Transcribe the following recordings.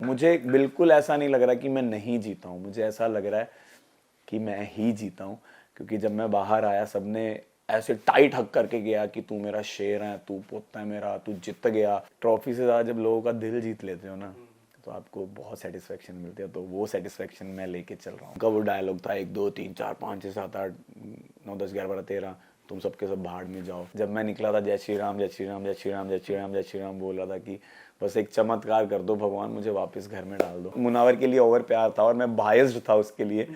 मुझे बिल्कुल ऐसा नहीं लग रहा कि मैं नहीं जीता हूँ, मुझे ऐसा लग रहा है कि मैं ही जीता हूँ। क्योंकि जब मैं बाहर आया सबने ऐसे टाइट हक करके गया कि तू मेरा शेर है, तू पोता है मेरा, तू जीत गया। ट्रॉफी से ज़्यादा जब लोगों का दिल जीत लेते हो ना तो आपको बहुत सेटिस्फेक्शन मिलती है, तो वो सेटिस्फेक्शन मैं लेके चल रहा हूँ। उनका वो डायलॉग था 1 2 3 4 5 6 7 8 9 10 11 12 13, तुम सबके सब भाड़ में जाओ। जब मैं निकला था जय श्री राम जय श्री राम जय श्री राम जय श्री राम जय श्री राम बोल रहा था कि बस एक चमत्कार कर दो भगवान, मुझे वापस घर में डाल दो। मुनावर के लिए ओवर प्यार था और मैं बायस्ड था उसके लिए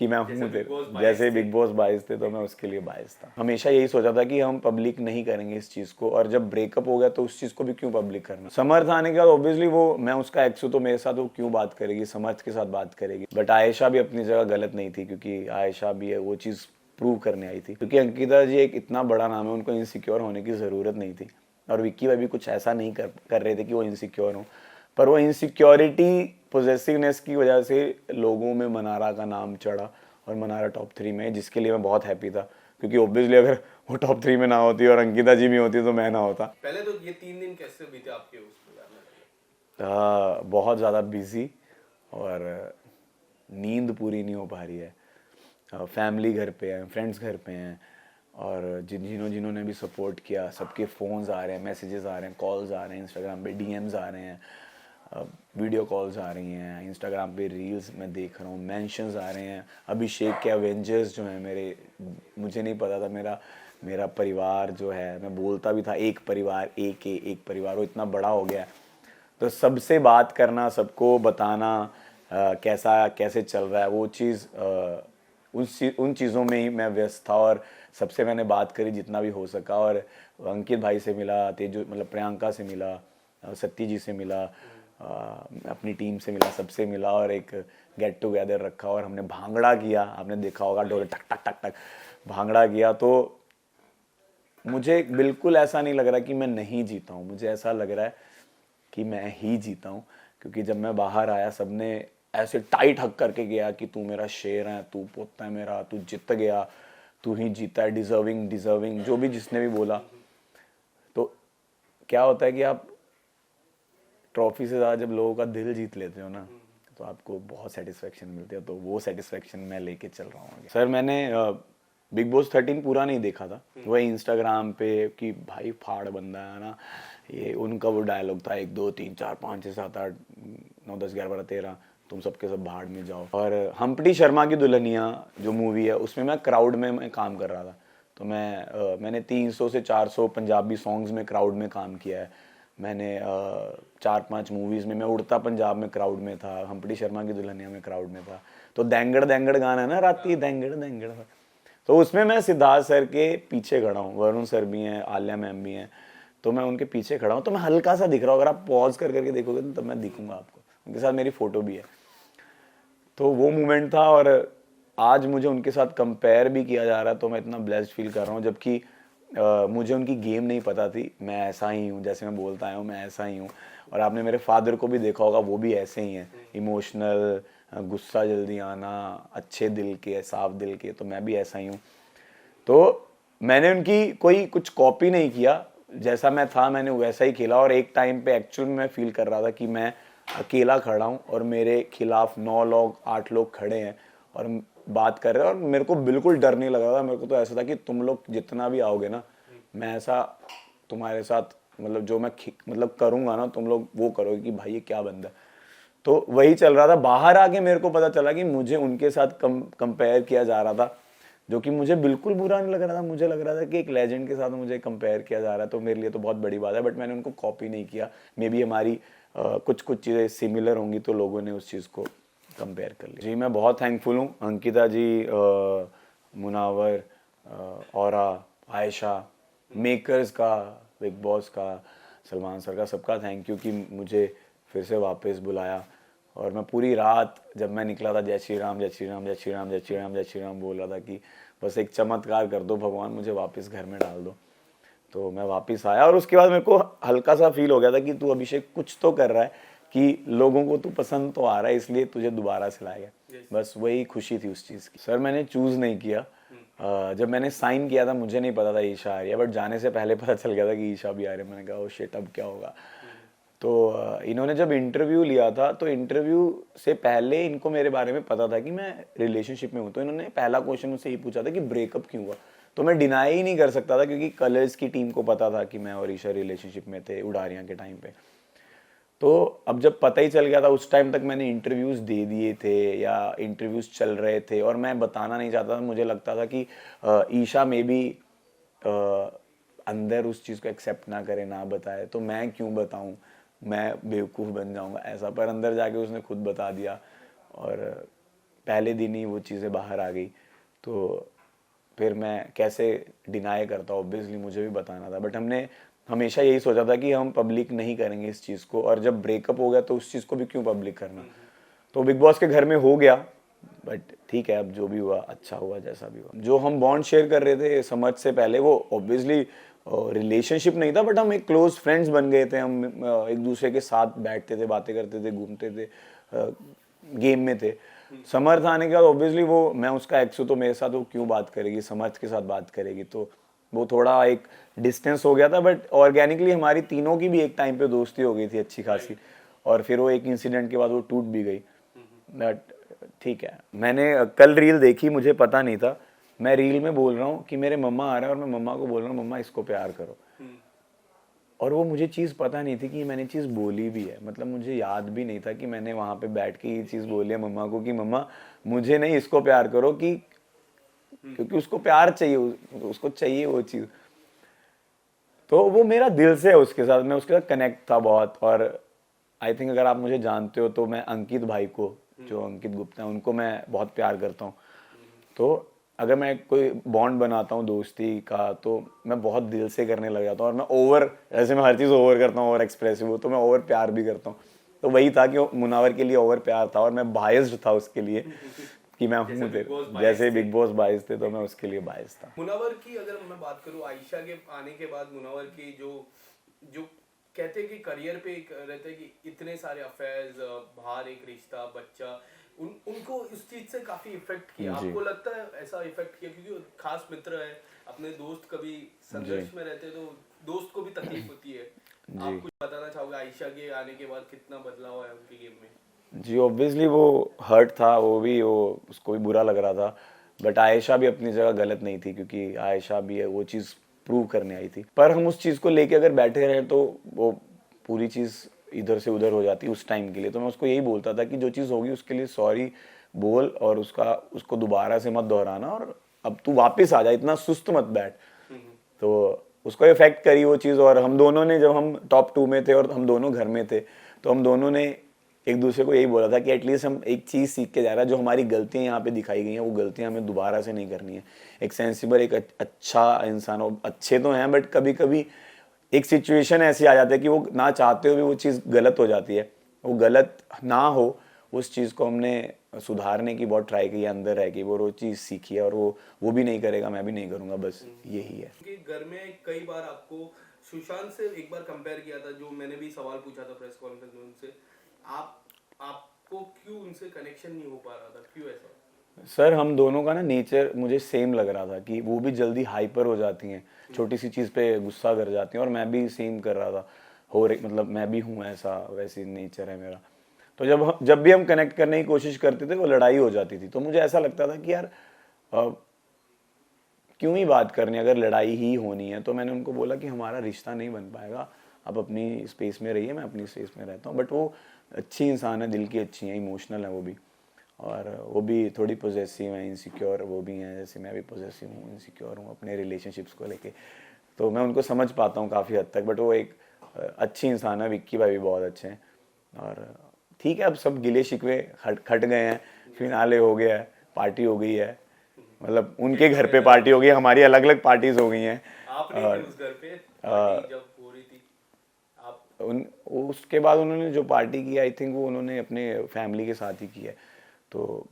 कि मैं हूँ जैसे बिग बॉस बायस थे तो मैं उसके लिए बायस था। हमेशा यही सोचा था कि हम पब्लिक नहीं करेंगे इस चीज़ को, और जब ब्रेकअप हो गया तो उस चीज़ को भी क्यों पब्लिक करना। समर्थ आने के बाद ऑब्वियसली वो, मैं उसका एक्स हूँ तो मेरे साथ वो क्यों बात करेगी, समर्थ के साथ बात करेगी। बट आयशा भी अपनी जगह गलत नहीं थी, क्योंकि आयशा भी है वो चीज़ प्रूव करने आई थी। क्योंकि अंकिता जी एक इतना बड़ा नाम है, उनको इनसिक्योर होने की ज़रूरत नहीं थी, और विक्की भाई भी कुछ ऐसा नहीं कर रहे थे कि वो इनसिक्योर हों, पर वो इनसिक्योरिटी पॉजेसिवनेस की वजह से लोगों में मनारा का नाम चढ़ा और मनारा टॉप 3 में, जिसके लिए मैं बहुत हैप्पी था। क्योंकि ऑब्वियसली अगर वो टॉप 3 में ना होती और अंकिता जी भी होती तो मैं ना होता। पहले तो ये 3 दिन कैसे बीते आपके उसमें? बहुत ज़्यादा बिजी, और नींद पूरी नहीं हो पा रही है। फैमिली घर पे है, फ्रेंड्स घर पे हैं, और जिन्होंने भी सपोर्ट किया सबके फ़ोन्स आ रहे हैं, मैसेजेस आ रहे हैं, कॉल्स आ रहे हैं, इंस्टाग्राम पे डीएम्स आ रहे हैं, वीडियो कॉल्स आ रही हैं, इंस्टाग्राम पे रील्स मैं देख रहा हूँ, मेंशंस आ रहे हैं। अभिषेक के अवेंजर्स जो हैं मेरे, मुझे नहीं पता था मेरा मेरा परिवार जो है, मैं बोलता भी था एक परिवार, एक परिवार, वो इतना बड़ा हो गया है। तो सबसे बात करना, सबको बताना कैसा कैसे चल रहा है, वो चीज़ उन चीज़ों में ही मैं व्यस्त था, और सबसे मैंने बात करी जितना भी हो सका। और अंकित भाई से मिला, तेजू मतलब प्रियंका से मिला, सत्ती जी से मिला, अपनी टीम से मिला, सबसे मिला, और एक गेट टुगेदर रखा और हमने भांगड़ा किया। आपने देखा होगा डोले टक टक टक टक भांगड़ा किया। तो मुझे बिल्कुल ऐसा नहीं लग रहा कि मैं नहीं जीता हूँ, मुझे ऐसा लग रहा है कि मैं ही जीता हूँ। क्योंकि जब मैं बाहर आया सबने ऐसे टाइट हक करके गया कि तू मेरा शेर है, तू पोता है मेरा, तू जीत गया, तू ही जीता है, डिजर्विंग डिजर्विंग, जो भी जिसने भी बोला। तो क्या होता है कि आप ट्रॉफी से ज़्यादा जब लोगों का दिल जीत लेते हो ना तो आपको बहुत सेटिस्फेक्शन मिलती है, तो वो सेटिस्फेक्शन मैं लेके चल रहा हूँ। सर मैंने बिग बॉस 13 पूरा नहीं देखा था, वही इंस्टाग्राम पे कि भाई फाड़ बंदा है ना, ये उनका वो डायलॉग था 1 2 3 4 5 6 7 8 9 10 11 12 13, तुम सबके सब भाड़ में जाओ। और हम्प्टी शर्मा की दुल्हनिया जो मूवी है उसमें मैं क्राउड में मैं काम कर रहा था। तो मैंने 300 से 400 पंजाबी सॉन्ग्स में क्राउड में काम किया है। मैंने 4-5 मूवीज़ में, मैं उड़ता पंजाब में क्राउड में था, हम्प्टी शर्मा की दुल्हनिया में क्राउड में था। तो देंगड़ देंगड़ गाना है ना, राती देंगड़ देंगड़, तो उसमें मैं सिद्धार्थ सर के पीछे खड़ा हूँ, वरुण सर भी हैं, आलिया मैम भी हैं, तो मैं उनके पीछे खड़ा हूँ। तो मैं हल्का सा दिख रहा हूँ, अगर आप पॉज कर करके देखोगे तो तब मैं दिखूंगा आपको, उनके साथ मेरी फ़ोटो भी है। तो वो मोमेंट था, और आज मुझे उनके साथ कंपेयर भी किया जा रहा है, तो मैं इतना ब्लेस्ड फील कर रहा हूँ। जबकि मुझे उनकी गेम नहीं पता थी, मैं ऐसा ही हूँ, जैसे मैं बोलता आया हूँ मैं ऐसा ही हूँ। और आपने मेरे फादर को भी देखा होगा, वो भी ऐसे ही हैं, इमोशनल, गुस्सा जल्दी आना, अच्छे दिल के, साफ दिल के, तो मैं भी ऐसा ही हूँ। तो मैंने उनकी कोई कुछ कॉपी नहीं किया, जैसा मैं था मैंने वैसा ही खेला। और एक टाइम पे एक्चुअल में मैं फील कर रहा था कि मैं अकेला खड़ा हूँ और मेरे खिलाफ 9 लोग 8 लोग खड़े हैं और बात कर रहे हैं, और मेरे को बिल्कुल डर नहीं लग रहा था। मेरे को तो ऐसा था कि तुम लोग जितना भी आओगे ना, मैं ऐसा तुम्हारे साथ मतलब जो मैं मतलब करूँगा ना, तुम लोग वो करोगे कि भाई ये क्या बंदा है। तो वही चल रहा था। बाहर आके मेरे को पता चला कि मुझे उनके साथ कंपेयर किया जा रहा था, जो कि मुझे बिल्कुल बुरा नहीं लग रहा था। मुझे लग रहा था कि एक लेजेंड के साथ मुझे कंपेयर किया जा रहा है, तो मेरे लिए तो बहुत बड़ी बात है। बट मैंने उनको कॉपी नहीं किया। मे बी हमारी कुछ कुछ चीज़ें सिमिलर होंगी, तो लोगों ने उस चीज़ को कंपेयर कर लिया। जी मैं बहुत थैंकफुल हूँ अंकिता जी, मुनावर, औरा, आयशा, मेकर्स का, बिग बॉस का, सलमान सर का, सबका थैंक यू कि मुझे फिर से वापस बुलाया। और मैं पूरी रात जब मैं निकला था जय श्री राम जय श्री राम जय श्री राम जय श्री राम जय श्री राम बोल रहा था कि बस एक चमत्कार कर दो भगवान, मुझे वापस घर में डाल दो। तो मैं वापस आया, और उसके बाद मेरे को हल्का सा फील हो गया था कि तू अभिषेक कुछ तो कर रहा है, कि लोगों को तू पसंद तो आ रहा है, इसलिए तुझे दोबारा से लाया गया। बस वही खुशी थी उस चीज़ की। सर मैंने चूज़ नहीं किया। जब मैंने साइन किया था मुझे नहीं पता था ईशा आ रही है, बट जाने से पहले पता चल गया था कि ईशा भी आ रही है। मैंने कहा ओ शिट अब क्या होगा। तो इन्होंने जब इंटरव्यू लिया था तो इंटरव्यू से पहले इनको मेरे बारे में पता था कि मैं रिलेशनशिप में हूँ, तो इन्होंने पहला क्वेश्चन मुझसे यही पूछा था कि ब्रेकअप क्यों हुआ। तो मैं डिनाई ही नहीं कर सकता था क्योंकि कलर्स की टीम को पता था कि मैं और ईशा रिलेशनशिप में थे उडारियाँ के टाइम पे। तो अब जब पता ही चल गया था, उस टाइम तक मैंने इंटरव्यूज़ दे दिए थे या इंटरव्यूज़ चल रहे थे और मैं बताना नहीं चाहता था। मुझे लगता था कि ईशा में भी अंदर उस चीज़ को एक्सेप्ट ना करे, ना बताए, तो मैं क्यों बताऊं, मैं बेवकूफ़ बन जाऊंगा ऐसा। पर अंदर जाके उसने खुद बता दिया और पहले दिन ही वो चीज़ें बाहर आ गई। तो फिर मैं कैसे डिनाई करता, ऑब्वियसली मुझे भी बताना था, बट हमने हमेशा यही सोचा था कि हम पब्लिक नहीं करेंगे इस चीज़ को, और जब ब्रेकअप हो गया तो उस चीज़ को भी क्यों पब्लिक करना। तो बिग बॉस के घर में हो गया, बट ठीक है, अब जो भी हुआ अच्छा हुआ, जैसा भी हुआ। जो हम बॉन्ड शेयर कर रहे थे समझ से पहले, वो ऑब्वियसली रिलेशनशिप नहीं था, बट हम एक क्लोज फ्रेंड्स बन गए थे। हम एक दूसरे के साथ बैठते थे, बातें करते थे, घूमते थे, गेम में थे। समर्थ आने के बाद ऑब्वियसली वो, मैं उसका एक्स हूँ तो मेरे साथ वो क्यों बात करेगी, समर्थ के साथ बात करेगी, तो वो थोड़ा एक डिस्टेंस हो गया था। बट ऑर्गेनिकली हमारी तीनों की भी एक टाइम पे दोस्ती हो गई थी अच्छी खासी, और फिर वो एक इंसिडेंट के बाद वो टूट भी गई। बट ठीक है, मैंने कल रील देखी, मुझे पता नहीं था, मैं रील में बोल रहा हूँ कि मेरे मम्मा आ रहे हैं और मैं मम्मा को बोल रहा हूँ मम्मा इसको प्यार करो, और वो मुझे चीज़ पता नहीं थी कि मैंने चीज़ बोली भी है। मतलब मुझे याद भी नहीं था कि मैंने वहाँ पे बैठ के ये चीज़ बोली है मम्मा को कि मम्मा मुझे नहीं, इसको प्यार करो, कि क्योंकि उसको प्यार चाहिए, उसको चाहिए वो चीज़। तो वो मेरा दिल से है उसके साथ, मैं उसके साथ कनेक्ट था बहुत। और आई थिंक अगर आप मुझे जानते हो तो मैं अंकित भाई को, जो अंकित गुप्ता है, उनको मैं बहुत प्यार करता हूँ। तो अगर मैं कोई बॉन्ड बनाता हूँ दोस्ती का तो मैं बहुत दिल से करने लग जाता हूँ, और मैं ओवर, ऐसे मैं हर चीज़ ओवर करता हूँ, ओवर एक्सप्रेसिव हूँ, तो मैं ओवर प्यार भी करता हूँ। तो वही था कि मुनावर के लिए ओवर प्यार था और मैं बायस्ड था उसके लिए कि मैं हूँ, जैसे बिग बॉस बायस थे तो मैं उसके लिए बायस था। मुनावर की अगर मैं बात करूं, आयशा के आने के बाद मुनावर की जो जो कहते हैं कि करियर पे एक रहता है कि इतने सारे अफेयर्स, बाहर एक रिश्ता, बच्चा, उनको इस चीज से काफी इफेक्ट किया। जी आपको लगता है ऐसा इफेक्ट किया? क्योंकि खास मित्र है, अपने दोस्त कभी संघर्ष में रहते तो दोस्त को भी तकलीफ होती है। जी आप कुछ बताना चाहोगे आयशा के आने के बाद कितना बदलाव है उनके गेम में? जी, ऑब्वियसली वो हर्ट था, वो भी, वो उसको भी बुरा लग रहा था। बट आयशा भी अपनी जगह गलत नहीं थी, क्योंकि आयशा भी वो चीज़ प्रूव करने आई थी। पर हम उस चीज़ को लेके अगर बैठे रहे तो वो पूरी चीज़ इधर से उधर हो जाती उस टाइम के लिए। तो मैं उसको यही बोलता था कि जो चीज़ होगी उसके लिए सॉरी बोल, और उसको दोबारा से मत दोहराना, और अब तू वापस आ जा, इतना सुस्त मत बैठ। तो उसको इफेक्ट करी वो चीज़। और हम दोनों ने, जब हम टॉप 2 में थे और हम दोनों घर में थे, तो हम दोनों ने एक दूसरे को यही बोला था कि एटलीस्ट हम एक चीज़ सीख के जा रहा है, जो हमारी गलतियां यहाँ पे दिखाई गई हैं वो गलतियां हमें दोबारा से नहीं करनी है। एक सेंसिबल, एक अच्छा इंसान हो, अच्छे तो हैं बट कभी कभी एक सिचुएशन ऐसी आ जाती है कि वो ना चाहते हुए भी वो चीज़ गलत हो जाती है। वो गलत ना हो, उस चीज़ को हमने सुधारने की बहुत ट्राई की है, अंदर है कि वो चीज़ सीखी है, और वो भी नहीं करेगा, मैं भी नहीं करूँगा, बस यही है। क्योंकि घर में कई बार आपको सुशांत से एक बार कंपेयर किया था, जो मैंने भी सवाल पूछा था प्रेस कॉन्फ्रेंस में उनसे। आपको क्यों उनसे कनेक्शन नहीं हो पा रहा था, क्यों ऐसा? सर हम दोनों का ना नेचर मुझे सेम लग रहा था कि वो भी जल्दी हाइपर हो जाती हैं, छोटी सी चीज़ पे गुस्सा कर जाती हैं, और मैं भी सेम कर रहा था, हो रही, मतलब मैं भी हूँ ऐसा, वैसी नेचर है मेरा। तो जब भी हम कनेक्ट करने की कोशिश करते थे वो लड़ाई हो जाती थी। तो मुझे ऐसा लगता था कि यार क्यों ही बात करनी, अगर लड़ाई ही होनी है। तो मैंने उनको बोला कि हमारा रिश्ता नहीं बन पाएगा, आप अपनी स्पेस में रहिए, मैं अपनी स्पेस में रहता हूँ। बट वो अच्छी इंसान है, दिल की अच्छी है, इमोशनल है वो भी, और वो भी थोड़ी पॉजेसिव है, इनसिक्योर वो भी हैं, जैसे मैं भी पॉजेसिव हूँ, इनसिक्योर हूँ अपने रिलेशनशिप्स को लेके। तो मैं उनको समझ पाता हूँ काफ़ी हद तक। बट वो एक अच्छी इंसान है, विक्की भाई भी बहुत अच्छे हैं। और ठीक है, अब सब गिले शिकवे खट गए हैं, फिनाले हो गया है, पार्टी हो गई है, मतलब उनके घर पे पार्टी हो गई, हमारी अलग अलग पार्टीज हो गई हैं। आप नहीं थे उस घर पे पार्टी जब हो रही थी? आप उन उसके बाद उन्होंने जो पार्टी की, आई थिंक वो उन्होंने अपने फैमिली के साथ ही की है। तो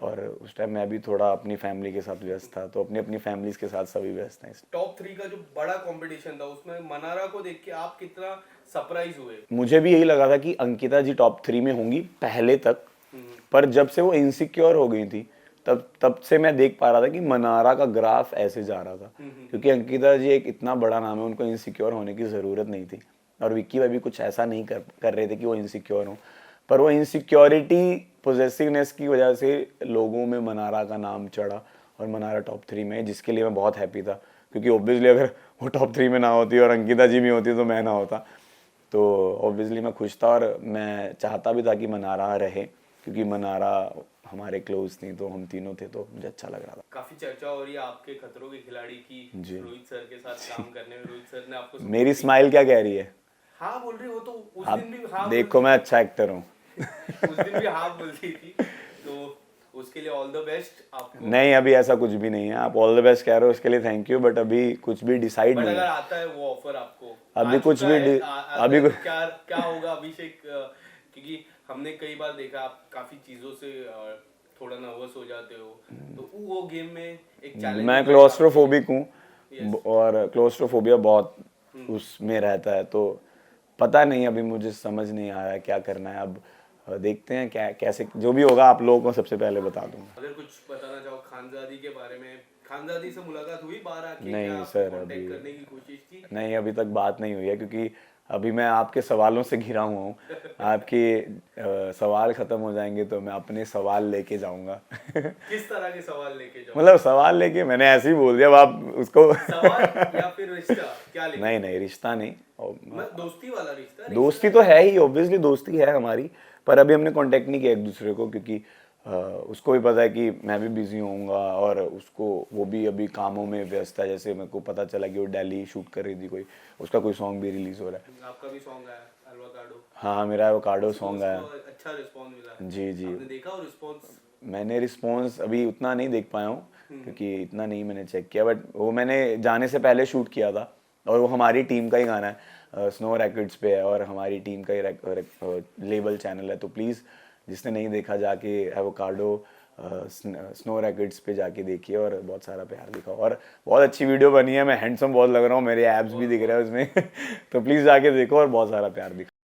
और उस टाइम मैं भी थोड़ा अपनी फैमिली के साथ व्यस्त था, तो अपनी अपनी फैमिलीज के साथ सभी व्यस्त हैं। टॉप 3 का जो बड़ा कंपटीशन था उसमें मनारा को देख के आप कितना सरप्राइज हुए? मुझे भी यही लगा था कि अंकिता जी टॉप 3 में होंगी पहले तक, पर जब से वो इनसिक्योर हो गई थी तब से मैं देख पा रहा था कि मनारा का ग्राफ ऐसे जा रहा था, क्योंकि अंकिता जी एक इतना बड़ा नाम है, उनको इनसिक्योर होने की ज़रूरत नहीं थी। और विक्की भाई भी कुछ ऐसा नहीं कर रहे थे कि वो इनसिक्योर हो, पर वो इनसिक्योरिटी पॉजेसिवनेस की वजह से लोगों में मनारा का नाम चढ़ा और मनारा टॉप 3 में, जिसके लिए मैं बहुत हैप्पी था, क्योंकि ऑब्वियसली अगर वो टॉप 3 में ना होती और अंकिता जी भी होती तो मैं ना होता। तो ऑब्वियसली मैं खुश था और मैं चाहता भी था कि मनारा रहे, क्योंकि मनारा हमारे क्लोज थी, तो हम तीनों थे, तो मुझे अच्छा लग रहा था। काफी चर्चा हो रही है आपके खतरों के खिलाड़ी की, जी। रोहित सर के साथ काम करने में। रोहित सर ने आपको मेरी support स्माइल क्या कह रही है? किया। हाँ बोल रही हो तो उस आप दिन भी हाँ देखो, मैं अच्छा एक्टर हूँ। उस दिन भी हाँ बोल रही थी, तो उसके लिए ऑल द बेस्ट आपको। नहीं, अभी ऐसा कुछ भी नहीं है। आप ऑल द बेस्ट कह रहे हो, उसके लिए थैंक यू, बट अभी कुछ भी डिसाइड बट नहीं अगर है। आता है वो ऑफर आपको, अभी आ कुछ चुका भी है, आता है तो क्या क्या होगा अभिषेक? क्योंकि हमने कई बार देखा आप काफी चीजों से थोड़ा नर्वस हो जाते हो, तो वो गेम में एक चैलेंज मैं क्लोस्ट्रोफोबिक हूँ और क्लोस्ट्रोफोबिया बहुत उसमें रहता है, तो पता नहीं, अभी मुझे समझ नहीं आ रहा है क्या करना है। अब देखते हैं क्या कैसे, जो भी होगा आप लोगों को सबसे पहले बता दूंगा। अगर कुछ बताना चाहो खानजादी के बारे में, खानजादी से मुलाकात हुई बाहर आके? क्या नहीं आपने सर, कांटेक्ट अभी करने की कोशिश की? नहीं, अभी तक बात नहीं हुई है, क्योंकि अभी मैं आपके सवालों से घिरा हुआ हूँ। आपके सवाल खत्म हो जाएंगे तो मैं अपने सवाल लेके जाऊंगा। किस तरह के सवाल लेके जाओ? मतलब सवाल लेके, मैंने ऐसे ही बोल दिया, अब आप उसको सवाल या फिर रिश्ता क्या लेके? नहीं नहीं, रिश्ता नहीं, मैं दोस्ती वाला रिश्ता, दोस्ती तो है ही, ऑब्वियसली दोस्ती है हमारी, पर अभी हमने कांटेक्ट नहीं किया एक दूसरे को, क्योंकि उसको भी पता है कि मैं भी बिजी होऊंगा और उसको, वो भी अभी कामों में व्यस्त है। जैसे मेरे को पता चला कि वो दिल्ली शूट कर रही थी, कोई उसका कोई सॉन्ग भी रिलीज हो रहा है। आपका भी सॉन्ग आया एवोकाडो? हाँ, मेरा एवोकाडो सॉन्ग आया। अच्छा रिस्पॉन्स मिला? जी जी, आपने देखा और रिस्पॉन्स? मैंने रिस्पॉन्स अभी उतना नहीं देख पाया हूँ, क्योंकि इतना नहीं मैंने चेक किया, बट वो मैंने जाने से पहले शूट किया था, और वो हमारी टीम का ही गाना है, स्नो रैकेट्स पे है, और हमारी टीम का ही लेबल चैनल है, तो प्लीज़ जिसने नहीं देखा जाके एवोकाडो स्नो रैकेट्स पे जाके देखिए और बहुत सारा प्यार दिखाओ। और बहुत अच्छी वीडियो बनी है, मैं हैंडसम बहुत लग रहा हूँ, मेरे एब्स भी दिख रहे हैं उसमें। तो प्लीज़ जाके देखो और बहुत सारा प्यार दिखाओ।